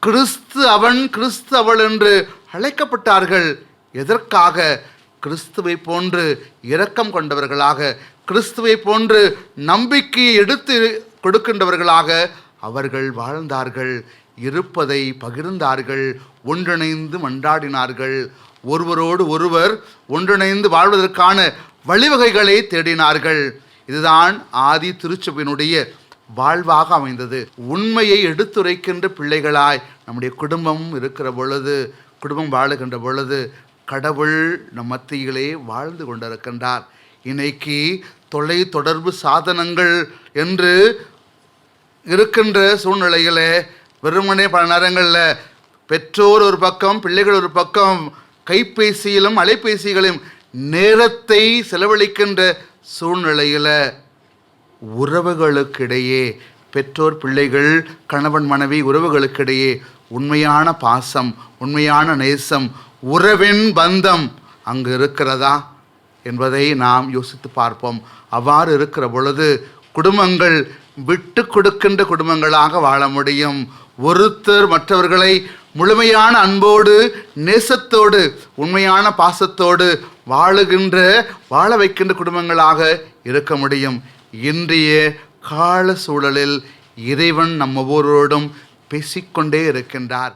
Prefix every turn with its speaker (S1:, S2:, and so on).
S1: கிறிஸ்து அவன் கிறிஸ்து அவள் என்று அழைக்கப்பட்டார்கள். எதற்காக? கிறிஸ்துவை போன்று இரக்கம் கொண்டவர்களாக, கிறிஸ்துவை போன்று நம்பிக்கையை எடுத்து கொடுக்கின்றவர்களாக அவர்கள் வாழ்ந்தார்கள். இருப்பதை பகிர்ந்தார்கள், ஒன்றிணைந்து மன்றாடினார்கள், ஒருவரோடு ஒருவர் ஒன்றிணைந்து வாழ்வதற்கான வழிவகைகளை தேடினார்கள். இதுதான் ஆதி திருச்சபையினுடைய வாழ்வாக அமைந்தது. உண்மையை எடுத்துரைக்கின்ற பிள்ளைகளாய் நம்முடைய குடும்பம் இருக்கிற பொழுது, குடும்பம் வாழுகின்ற பொழுது கடவுள் நம் மத்தியிலே வாழ்ந்து கொண்டிருக்கின்றார். இன்னைக்கு தொலை தொடர்பு சாதனங்கள் என்று இருக்கின்ற சூழ்நிலையில் வெறுமனே பல நேரங்களில் பெற்றோர் ஒரு பக்கம், பிள்ளைகள் ஒரு பக்கம் கைபேசியிலும் அலைபேசிகளையும் நேரத்தை செலவழிக்கின்ற சூழ்நிலையில் உறவுகளுக்கிடையே, பெற்றோர் பிள்ளைகள் கணவன் மனைவி உறவுகளுக்கிடையே உண்மையான பாசம், உண்மையான நேசம், உறவின் பந்தம் அங்கு இருக்கிறதா என்பதை நாம் யோசித்து பார்ப்போம். அவ்வாறு இருக்கிற பொழுது குடும்பங்கள் விட்டு கொடுக்கின்ற குடும்பங்களாக வாழ முடியும். ஒருத்தர் மற்றவர்களை முழுமையான அன்போடு, நேசத்தோடு, உண்மையான பாசத்தோடு வாழ வைக்கின்ற குடும்பங்களாக இருக்க முடியும். இன்றைய கால சூழலில் இறைவன் நம்ம ஒவ்வொருவரோடும் பேசிக்கொண்டே இருக்கின்றார்.